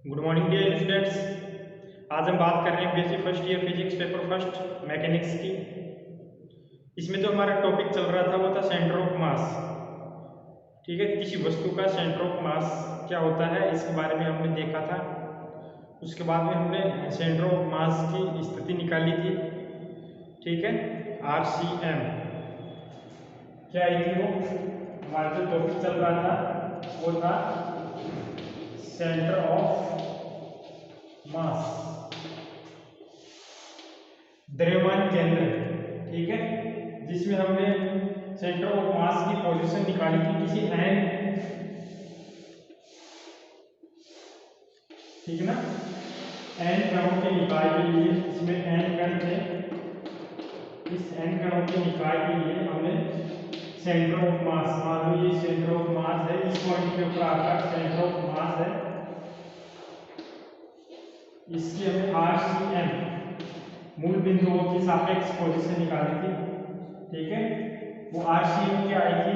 Good morning dear students. आज हम बात कर रहे हैं BSc first year physics paper first mechanics की। इसमें जो हमारा टॉपिक चल रहा था वो था सेंटर ऑफ मास। ठीक है, किसी वस्तु का सेंटर ऑफ मास क्या होता है इसके बारे में हमने देखा था। उसके बाद में हमने सेंटर ऑफ मास की स्थिति निकाली थी। ठीक है, RCM क्या आई थी, वो हमारा जो टॉपिक चल रहा था वो था सेंटर ऑफ मास, द्रव्यमान केंद्र। ठीक है, जिसमें हमने सेंटर ऑफ मास की पोजीशन निकाली थी किसी एन, ठीक है ना, एन कणों के निकाय के लिए। इसमें एन कण थे, इस एन कणों के निकाय के लिए हमने सेंटर ऑफ मास, मान लो ये सेंटर ऑफ मास है, इस पॉइंट के ऊपर आपका सेंटर ऑफ मास है, इसकी हमें RCM मूल बिंदुओं की सापेक्ष पोजीशन निकाली थी। ठीक है, वो RCM क्या आई थी,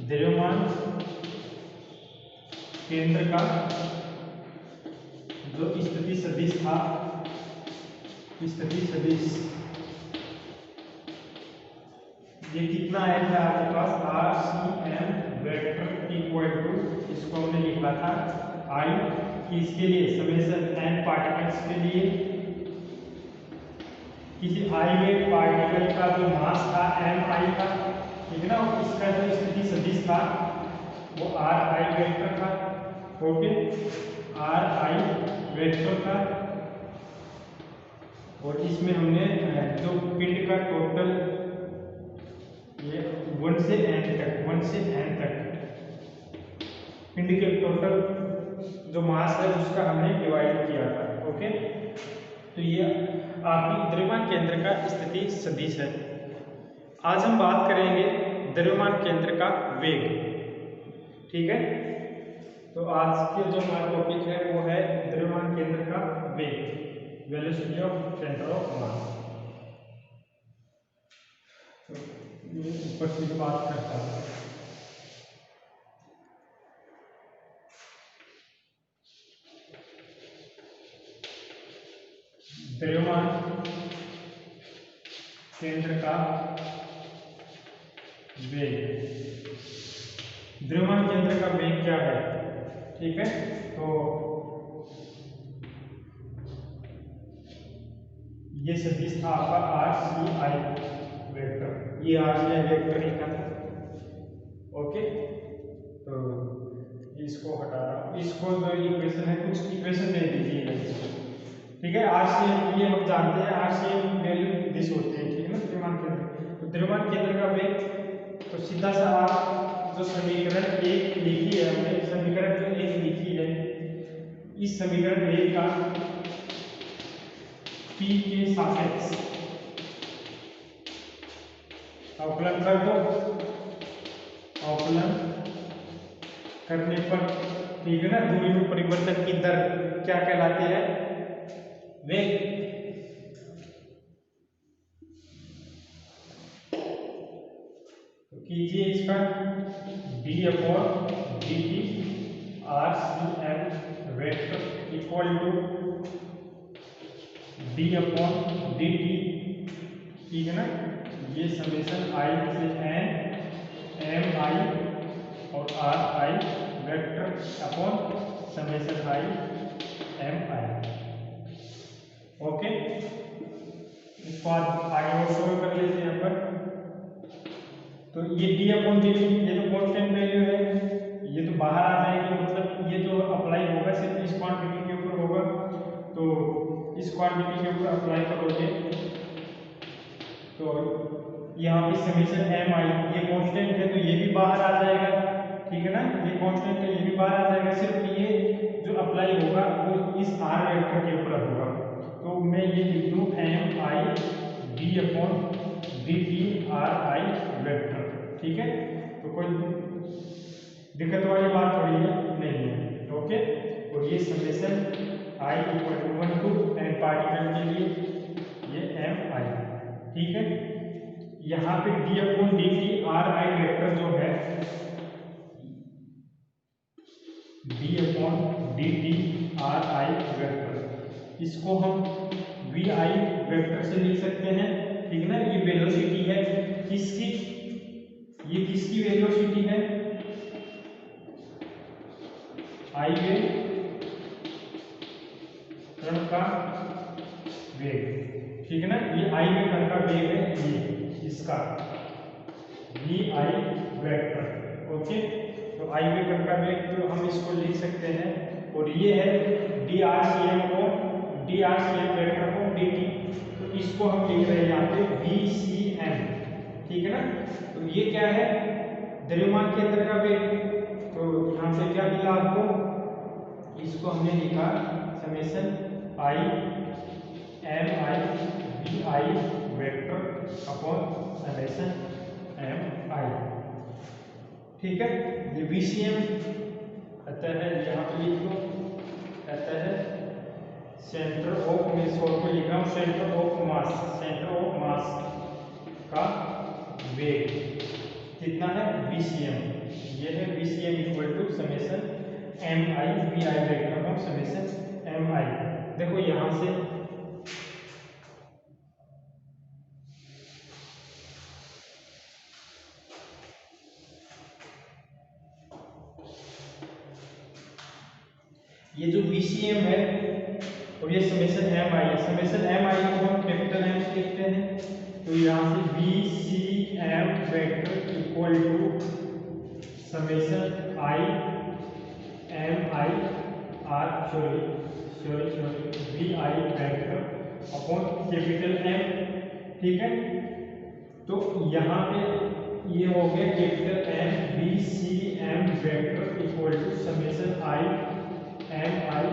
द्रव्यमान केंद्र का जो स्थिति सदिश था, स्थिति सदिश ये कितना आया था आपके पास, RCM वेक्टर इक्वल टू, इसको हमने लिखा था I, कि इसके लिए समेशन n पार्टिकल्स के लिए किसी i वेट पार्टिकल का जो मास था mi था, ठीक है ना, और इसका जो स्थिति सदिश था वो Ri वेक्टर था। ओके, Ri वेक्टर था, और इसमें हमने जो पिंड का टोटल ये 1 से n तक पिंड के टोटल जो मास है उसका हमने डिवाइड किया था। ओके, तो ये आपकी द्रव्यमान केंद्र का स्थिति सदिश है। आज हम बात करेंगे द्रव्यमान केंद्र का वेग। ठीक है, तो आज के जो हमारा टॉपिक है वो है द्रव्यमान केंद्र का वेग, वेलोसिटी ऑफ सेंटर ऑफ मास। ऊपर से बात करता है द्रव्यमान केंद्र का वेग। द्रव्यमान केंद्र का वेग क्या है? ठीक है, तो ये सदिश था आपका RCI वेक्टर, ये RCI वेक्टर लिखा था। ओके, तो इसको हटा रहा हूं, इसको जो इक्वेशन है कुछ इक्वेशन दे दीजिएगा इसको। ठीक है, RCM ये हम जानते हैं, RCM वैल्यू दिस होती है, ठीक है ना, द्रव्यमान केंद्र। तो द्रव्यमान केंद्र का वेग, तो सीधा सा आप जो समीकरण 1 लिखी है हमने, समीकरण जो 1 लिखी है, इस समीकरण 1 का P के सापेक्ष अवकलन कर दो, अवकलन करने पर, ठीक है ना, दूरी में परिवर्तन की दर क्या कहलाती है, वेग। तो कीजिए इसका d/dt RCM vector equal to d/dt, ठीक है ना, ये समेशन I से n mi और Ri vector upon summation I mi। Okay, इसको आगे और सोल्व कर लेते हैं यहाँ पर। तो ये d/dt ये तो कांस्टेंट वैल्यू है, ये तो बाहर आ जाएगी, मतलब ये जो अप्लाई होगा सिर्फ इस क्वांटिटी के ऊपर होगा। तो इस क्वांटिटी के ऊपर अप्लाई करोगे तो यहाँ पे समेशन mi ये कांस्टेंट है, तो ये भी बाहर आ जाएगा, ठीक है ना, ये कांस्टेंट है, ये भी बाहर आ जाएगा, सिर्फ ये जो अप्लाई होगा वो इस r वेक्टर के ऊपर होगा। तो मैं ये लिख दूं mi d/dt Ri वेक्टर। ठीक है, तो कोई दिक्कत वाली बात थोड़ी है नहीं है। ओके, और ये summation I equal to 1 to n particle के लिए ये mi। ठीक है, यहाँ पे d upon d t r i vector जो है, d upon d t r i vector, इसको हम वी आई वेक्टर से लिख सकते हैं, ठीक है ना। ये वेलोसिटी है किसकी, ये किसकी वेलोसिटी है, आई वेव, कण का वेग, ठीक है ना। ये आई में कण का वेग है, ये इसका वी आई वेक्टर, ओके। तो आई में कण का वेग, तो हम इसको लिख सकते हैं, और ये है डी आर सी एम को, d r c m vector को डी टी, तो इसको हम लिख रहे हैं यहाँ पे वी सी एम, ठीक है ना। तो ये क्या है, द्रव्यमान केंद्र का वेग, तो यहाँ से क्या मिला आपको, इसको हमने लिखा summation I am I we I vector upon summation M I, ठीक है। ये VCM कहता है, यहाँ पे लिख लो, कहता है सेंटर ऑफ, मैं शॉर्ट में लिख रहा हूँ, centre of mass, centre of mass का वेग कितना है, VCM, ये है VCM equal to summation M I we I vector upon summation M I. देखो यहाँ से ये जो VCM है और ये समेशन एम आई है, समेशन एम आई को हम कैपिटल एम से लिखते हैं, तो यहाँ से VCM vector equal to summation I am i r v I vector upon capital M, ठीक है। तो यहाँ पे ये हो गया capital M VCM vector equal to summation I am I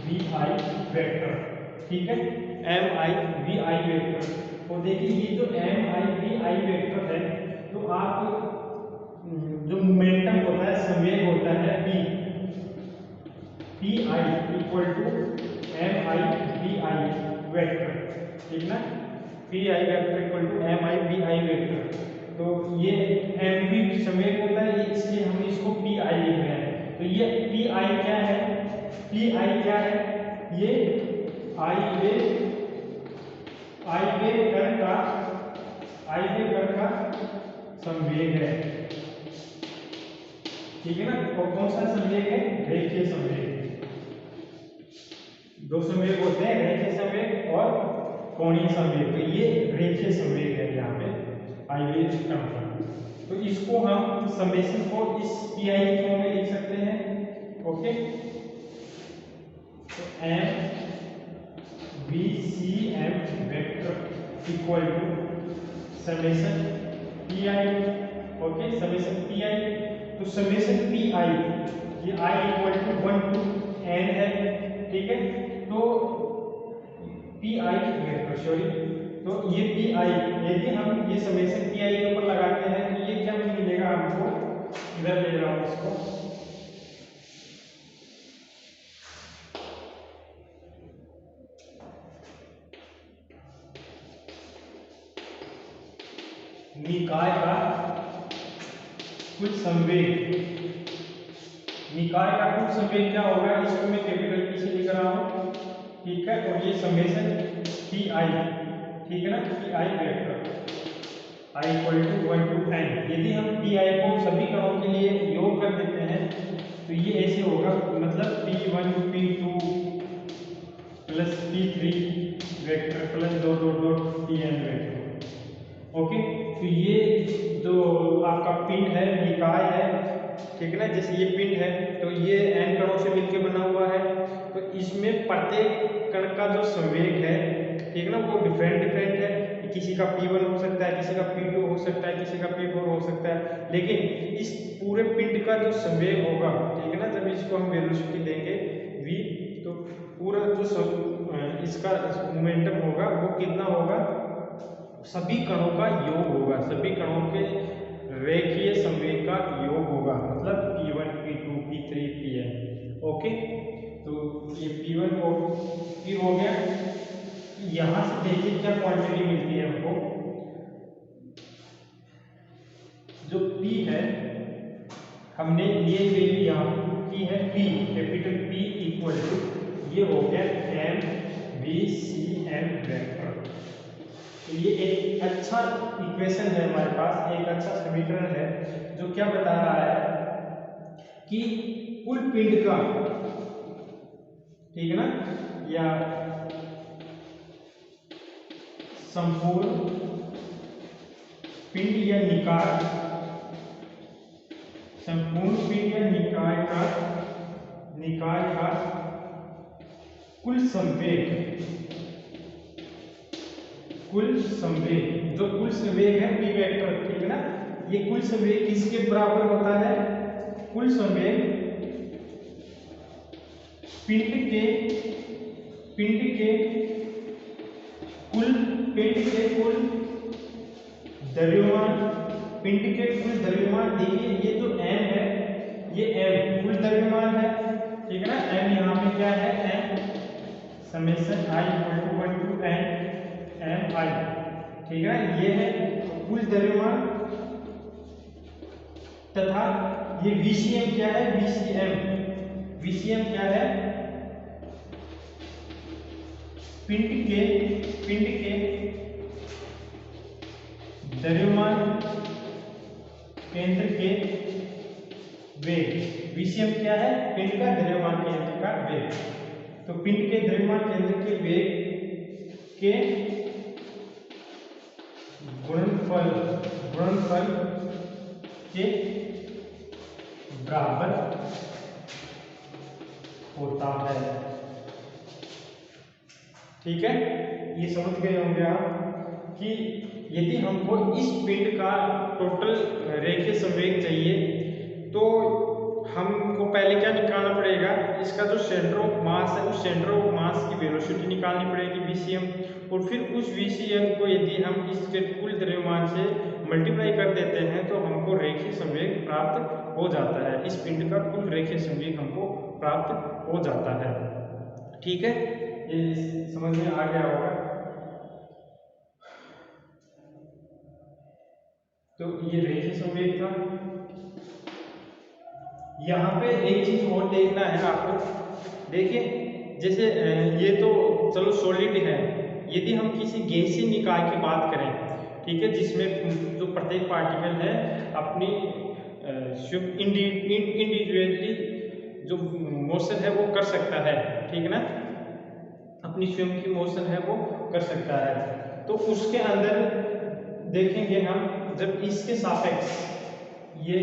we I vector, ठीक है, m I we I vector. और देखिए ये जो m I we I vector है, तो आप जो मोमेंटम होता है, संवेग होता है p i equal to m I we I vector, ठीक ना, p i vector equal to m I we I vector. तो ये एम वी संवेग होता है, इसलिए हम इसको पी आई लिख रहे हैं। तो ये पी आई क्या है, पी आई क्या है, ये आई वे कण का संवेग है, ठीक है ना। और कौन सा संवेग है, रेखीय संवेग, दो संवेग होते हैं, रेखीय संवेग और कोणीय संवेग, तो ये रेखीय संवेग है यहाँ पे आई वे कण का। तो इसको हम समेशन को इस पी आई के फॉर्म में लिख सकते हैं, ओके। तो m v c m vector equal to summation p i, okay, summation p i. तो समेशन पी आई, ये i equal to 1 to n है, ठीक है। तो पी आई वेक्टर, सॉरी, तो ये पी आई, यदि हम ये समेशन पी आई के ऊपर लगाते हैं तो ये क्या मिलेगा हमको, इधर ले रहा हूँ इसको, निकाय का कुल संवेग, निकाय का कुल संवेग क्या होगा, इसको मैं कैपिटल पी से लिख रहा हूँ, ठीक है। और ये समेशन पी आई, ठीक है ना, p i vector i equal to 1 to n। यदि हम पी आई को सभी कणों के लिए योग कर देते हैं तो ये ऐसे होगा, मतलब P1 P2 plus P3 vector plus Pn vector, okay. तो ये जो आपका पिंड है, निकाय है, ठीक है ना, जैसे ये पिंड है तो ये n कणों से मिलकर बना हुआ है, तो इसमें प्रत्येक कण का जो संवेग है, ठीक है ना, वो डिफरेंट है। किसी का P1 हो सकता है, किसी का P2 हो सकता है, किसी का P4 हो सकता है, लेकिन इस पूरे पिंड का जो संवेग होगा, ठीक है ना, जब इसको हम वेलोसिटी देंगे v, तो पूरा जो इसका मोमेंटम होगा वो कितना होगा, सभी कणों का योग होगा, सभी कणों के रेखीय संवेग का योग होगा, मतलब P1 P2 P3 Pn, okay. तो ये P1 और P हो गया। यहाँ से देखिए क्या क्वांटिटी मिलती है हमको, जो P है हमने ये वैल्यू यहाँ की है P, capital P equal to ये हो गया m v c m vector. तो ये एक अच्छा इक्वेशन है हमारे पास, एक अच्छा समीकरण है जो क्या बता रहा है कि कुल पिंड का, ठीक है ना, या संपूर्ण पिंड या निकाय, संपूर्ण पिंड या निकाय का कुल संवेग, जो कुल संवेग है पी वेक्टर, ठीक है ना, ये कुल संवेग किसके बराबर होता है? कुल संवेग पिंड के कुल द्रव्यमान, पिंड के कुल द्रव्यमान। देखिए ये जो m है, ये m कुल द्रव्यमान है, ठीक है ना, m यहाँ पे क्या है, m summation i equal to 1 to n m i, ठीक है ना, ये है कुल द्रव्यमान। तथा ये VCM क्या है, VCM क्या है, पिंड के द्रव्यमान केंद्र के वेग। VCM क्या है, पिंड का द्रव्यमान केंद्र का वेग। तो पिंड के द्रव्यमान केंद्र के वेग के गुणनफल के बराबर होता है, ठीक है। ये समझ गए होंगे आप कि यदि हमको इस पिंड का टोटल रेखीय संवेग चाहिए तो हमको पहले क्या निकालना पड़ेगा, इसका जो सेंटर ऑफ मास है उस सेंटर ऑफ मास की वेलोसिटी निकालनी पड़ेगी VCM, और फिर उस VCM को यदि हम इसके कुल द्रव्यमान से मल्टीप्लाई कर देते हैं तो हमको रेखीय संवेग प्राप्त हो जाता है। इस पिंड का कुल रेखीय संवेग हमको प्राप्त हो जाता है, ठीक है। ये समझ में आ गया होगा। तो ये रेखीय संवेग था। यहाँ पे एक चीज और देखना है आपको, देखिए जैसे ये तो चलो सॉलिड है, यदि हम किसी गैसीय निकाय की बात करें, ठीक है, जिसमें जो प्रत्येक पार्टिकल है अपनी इंडिविजुअली जो मोशन है वो कर सकता है, ठीक है ना, अपनी स्वयं की मोशन है वो कर सकता है। तो उसके अंदर देखेंगे हम, जब इसके सापेक्ष ये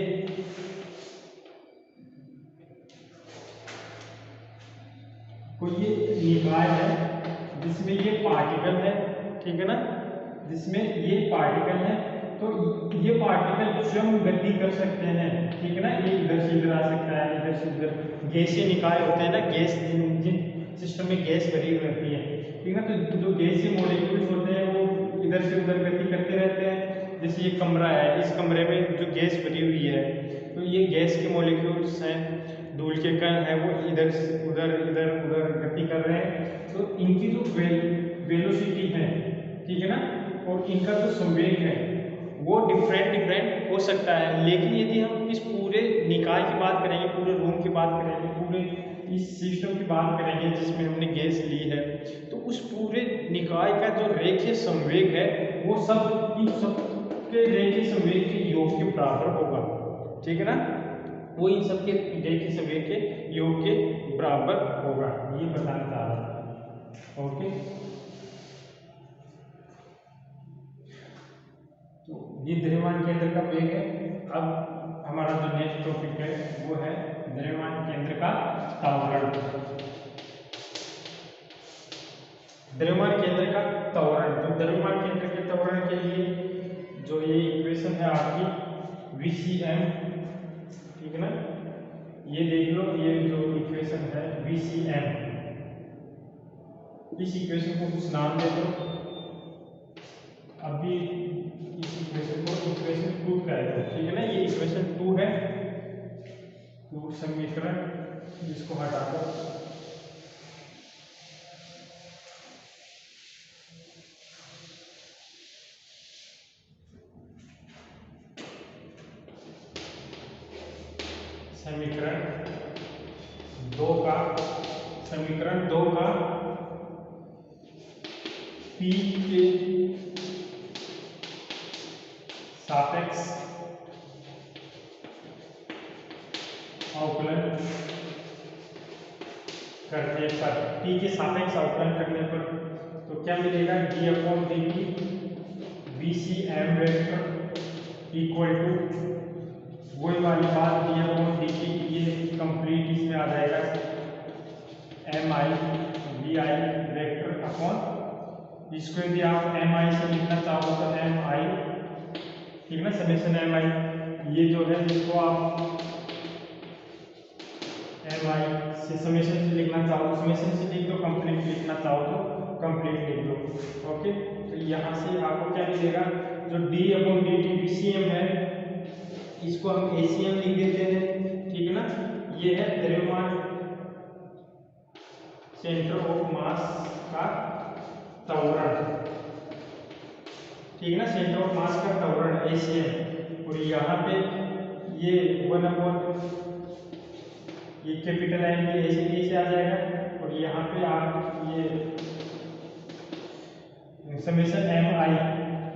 कोई ये निकाय है जिसमें ये पार्टिकल है, ठीक है ना, जिसमें ये पार्टिकल है, तो ये पार्टिकल स्वयं गति कर सकते हैं, ठीक है ना, ये इधर से इधर आ सकता है, इधर से उधर। गैसीय निकाय होते हैं ना, गैस जिन सिस्टम में गैस भरी हुई रहती है, ठीक है ना, तो जो गैसीय मॉलिक्यूल्स होते हैं वो इधर से उधर गति करते रहते हैं। जैसे ये कमरा है, इस कमरे में जो गैस भरी हुई है, तो ये गैस के मॉलिक्यूल्स हैं, धूल के कण है, वो इधर से उधर गति कर रहे हैं। तो इनकी जो वेलोसिटी है, ठीक है ना, और इनका जो संवेग है वो डिफरेंट हो सकता है। लेकिन यदि हम इस पूरे निकाय की बात करेंगे, पूरे रूम की बात करेंगे, पूरे इस सिस्टम की बात करेंगे जिसमें हमने गैस ली है, तो उस पूरे निकाय का जो रेखीय संवेग है वो सब इन सब के रेखीय संवेग के योग के बराबर होगा, ठीक है ना, वो इन सब के रेखीय संवेग के योग के बराबर होगा, ये बताना चाह रहा हूं, ओके। तो ये द्रव्यमान केंद्र का वेग है। अब हमारा जो नेक्स्ट टॉपिक है वो है द्रव्यमान केंद्र का त्वरण। द्रव्यमान केंद्र का त्वरण, तो द्रव्यमान केंद्र के त्वरण के लिए जो ये इक्वेशन है आपकी VCM, ठीक है ना, ये देख लो, ये जो इक्वेशन है VCM, इस इक्वेशन को कुछ नाम दे दो। अभी इस इक्वेशन को इक्वेशन 2 कहेगा, ठीक है ना, ये इक्वेशन 2 है, तो समीकरण जिसको हटा दो, समीकरण दो का P के सापेक्ष अवकलन करने पर, P के सापेक्ष अवकलन करने पर तो क्या मिलेगा, d/dt BCm vector equal to वही वाली बात d/dt, ये कंप्लीट इसमें आ जाएगा mi vi वेक्टर अपॉन, इसको यदि आप mi से लिखना चाहो तो mi, ठीक ना, समेशन mi, ये जो है जिसको आप mi से समेशन से लिखना चाहो समेशन से लिख दो, कंप्लीट लिखना चाहो तो कंप्लीट लिख दो। ओके, तो यहाँ से आपको क्या मिलेगा, जो d/dt BCm है इसको हम ACM लिख देते हैं, ठीक है ना, ये है द्रव्यमान सेंटर ऑफ मास का त्वरण, ठीक है ना, सेंटर ऑफ मास का त्वरण ACM। और यहाँ पे ये 1/, ये कैपिटल M ये ऐसे आ जाएगा, और यहाँ पे आप ये समेशन mi,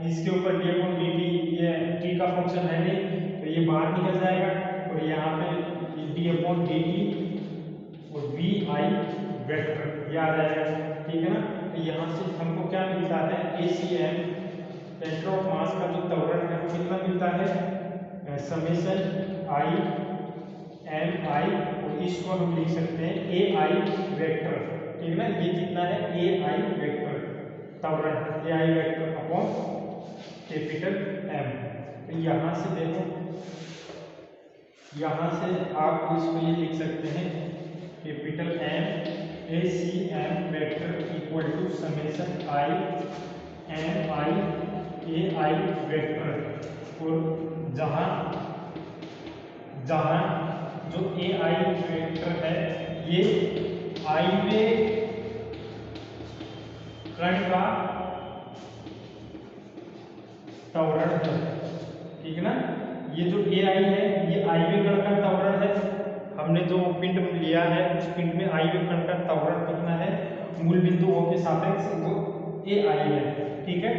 इसके ऊपर d/dt, ये t का फंक्शन है नहीं तो ये बाहर निकल जाएगा, और यहाँ पे d/dt और vi वेक्टर ये आ जाएगा, ठीक है ना। तो यहाँ से हमको क्या मिलता है, ACM सेंटर ऑफ मास का जो त्वरण है वो कितना मिलता है, समेशन i mi, और इसको हम लिख सकते हैं ai वेक्टर, ठीक है ना, ये कितना है ai वेक्टर त्वरण, ai vector upon capital M। तो यहाँ से देखो, यहाँ से आप इसको ये लिख सकते हैं capital M ACM vector equal to summation i mi ai vector, और जहाँ जो ai वेक्टर है ये i वे कण का त्वरण है, ठीक है ना, ये जो ai है ये i वे कण का त्वरण है, हमने जो पिंड लिया है उस पिंड में i वे कण का त्वरण कितना है, मूल बिंदुओं के सापेक्ष वो ai है, ठीक है।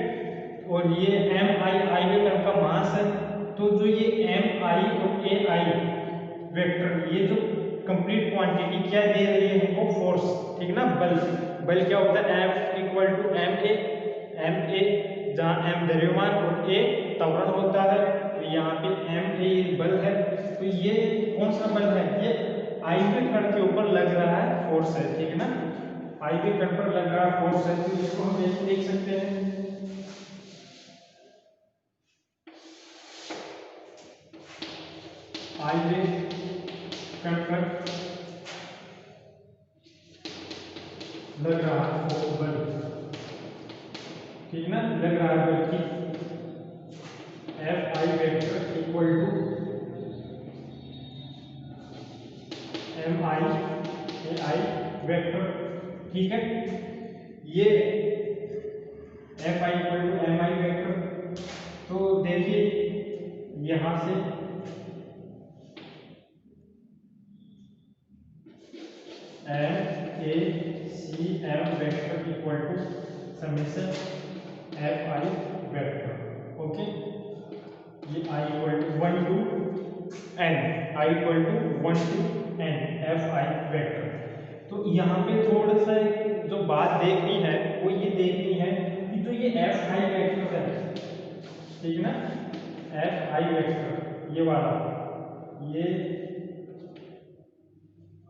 और ये mi i वे कण का मास है, तो जो ये mi और ai वेक्टर ये जो कंप्लीट क्वांटिटी क्या दे रही है हमको, फोर्स, ठीक ना, बल क्या होता है, F इक्वल टू ma जहाँ m द्रव्यमान और a त्वरण होता है, तो यहाँ पे ma बल है, तो ये कौन सा बल है, ये i वे कण के ऊपर लग रहा है फोर्स है, ठीक है ना, i वे कण पर लग रहा फोर्स है, तो इसको हम ऐसे देख सकते हैं, i वे कण पर लग रहा है बल, ठीक ना, लग रहा है बल की Fi vector equal to mi ai vector, ठीक है, ये Fi equal to mi vector. तो देखिए यहां से MACM vector equal to summation Fi vector, okay, ये i equal to 1 to n, i equal to 1 to n Fi vector. तो यहाँ पे थोड़ा सा जो बात देखनी है वो ये देखनी है कि जो ये Fi वेक्टर है, ठीक ना, Fi वेक्टर ये वाला, ये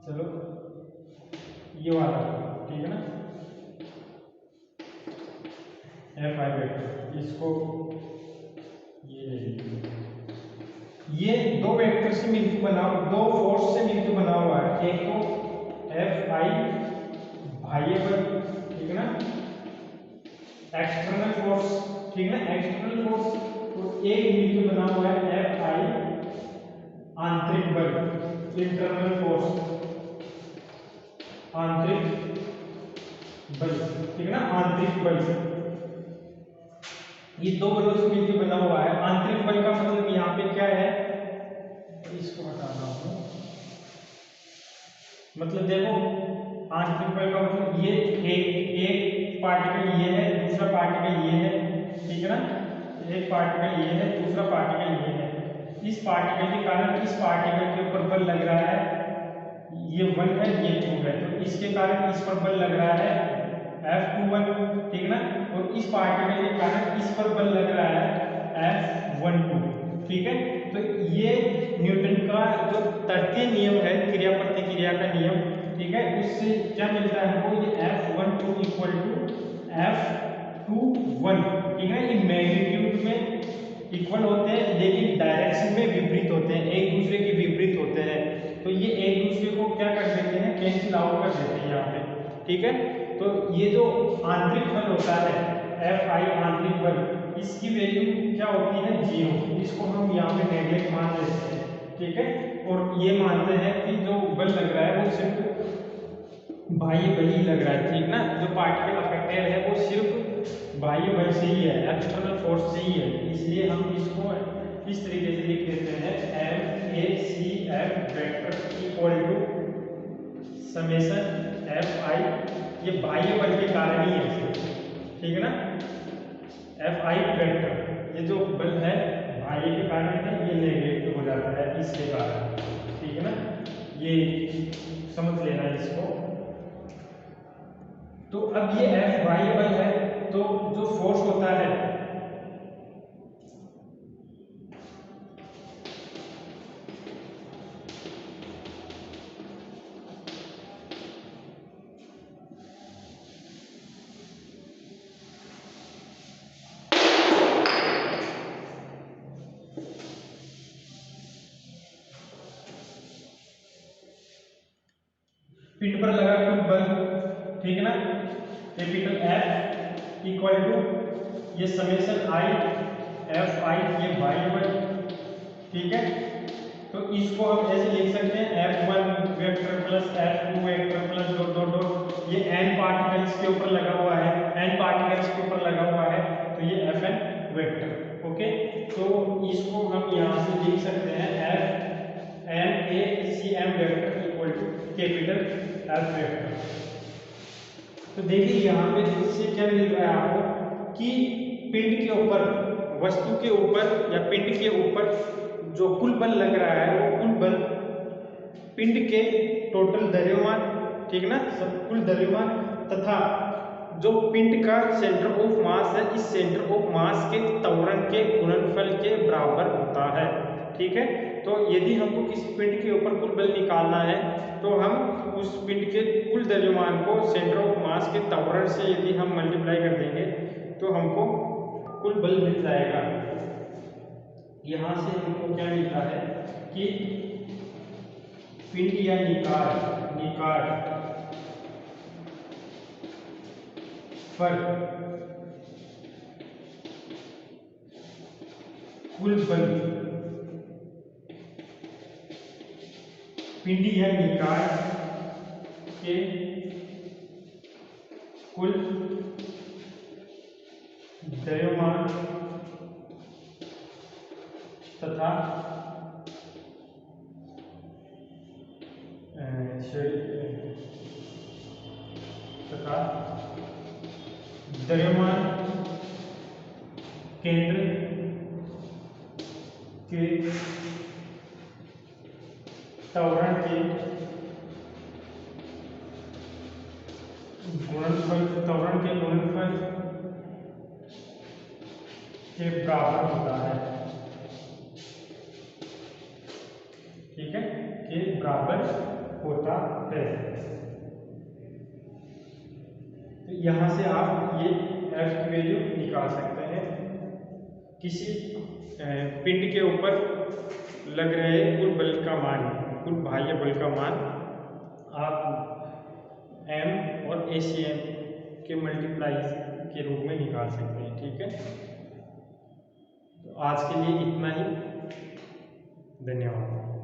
चलो ये वाला, ठीक है ना, Fi वेक्टर, इसको ये दो वेक्टर से मिलकर बना, दो फोर्स से मिलकर बना हुआ है, एक तो Fi बाह्य बल, ठीक है ना, एक्सटर्नल फोर्स, ठीक है ना, एक्सटर्नल फोर्स, और एक मिलकर बना हुआ है Fi आंतरिक बल, इंटरनल फोर्स, आंतरिक बल, ठीक है ना, आंतरिक बल, ये दो बलों से मिलकर बना हुआ है। आंतरिक बल का मतलब यहाँ पे क्या है, इसको हटाना होगा, मतलब देखो आंतरिक बल का मतलब ये एक पार्टिकल ये है, दूसरा पार्टिकल ये है, ठीक है ना, एक पार्टिकल ये है, दूसरा पार्टिकल ये है। इस पार्टिकल के कारण इस पार्टिकल के ऊपर बल लग रहा है, ये 1 है ये 2 है, तो इसके कारण इस पर बल लग रहा है F21, ठीक है ना, और इस पार्टिकल के कारण इस पर बल लग रहा है F12, ठीक है। तो ये न्यूटन का जो तृतीय नियम है, क्रिया प्रतिक्रिया का नियम, ठीक है, उससे क्या मिलता है हमको, ये F12 इक्वल टू F21, ठीक है। ये मैग्नीट्यूड में इक्वल होते हैं लेकिन डायरेक्शन में विपरीत होते हैं, एक दूसरे के विपरीत होते हैं, तो ये एक दूसरे को क्या कर देते हैं, कैंसिल आउट कर देते हैं यहाँ पे, ठीक है। तो ये जो आंतरिक बल होता है Fi आंतरिक बल, इसकी वैल्यू क्या होती है 0, इसको हम यहाँ पे नेगलेक्ट मान लेते हैं, ठीक है। और ये मानते हैं कि जो बल लग रहा है वो सिर्फ बाह्य बल ही लग रहा है, ठीक ना, जो पार्टिकल अफेक्टेड है वो सिर्फ बाह्य बल से ही है, एक्सटर्नल फोर्स से ही है, इसलिए हम इसको इस तरीके से लिख देते हैं MACF vector equal to summation Fi, ये बाह्य बल के कारण ही है, ठीक है ना, Fi वेक्टर, ये जो बल है बाह्य के कारण है, ये नेगेटिव हो जाता है इसके कारण, ठीक है ना, ये समझ लेना इसको। तो अब ये F बाह्य बल है, तो जो फोर्स होता है पिंड पर लगा कुल बल, ठीक है ना, कैपिटल F इक्वल टू ये समेशन I Fi, ये बाह्य बल, ठीक है। तो इसको हम ऐसे लिख सकते हैं F1 vector plus F2 vector plus dot dot dot, ये n पार्टिकल्स के ऊपर लगा हुआ है, n पार्टिकल्स के ऊपर लगा हुआ है, तो ये Fn वेक्टर, ओके। तो इसको हम यहाँ से लिख सकते हैं FNACM vector equal to capital F vector. तो देखिए यहाँ पे इससे क्या मिल रहा है आपको कि पिंड के ऊपर, वस्तु के ऊपर या पिंड के ऊपर जो कुल बल लग रहा है वो कुल बल पिंड के टोटल द्रव्यमान, ठीक है ना, सब कुल द्रव्यमान तथा जो पिंड का सेंटर ऑफ मास है, इस सेंटर ऑफ मास के त्वरण के गुणनफल के बराबर होता है, ठीक है। तो यदि हमको किसी पिंड के ऊपर कुल बल निकालना है तो हम उस पिंड के कुल द्रव्यमान को सेंटर ऑफ मास के त्वरण से यदि हम मल्टीप्लाई कर देंगे तो हमको कुल बल मिल जाएगा। यहाँ से हमको क्या मिलता है कि पिंड या निकाय पर कुल बल, पिंड या निकाय के कुल द्रव्यमान तथा द्रव्यमान केंद्र के त्वरण के गुणनफल के बराबर होता है, ठीक है, के बराबर होता है। तो यहाँ से आप ये F की वैल्यू निकाल सकते हैं। किसी पिंड के ऊपर लग रहे कुल बल का मान, कुल बाह्य बल का मान आप M और ACM के मल्टीप्लाई के रूप में निकाल सकते हैं, ठीक है। तो आज के लिए इतना ही, धन्यवाद।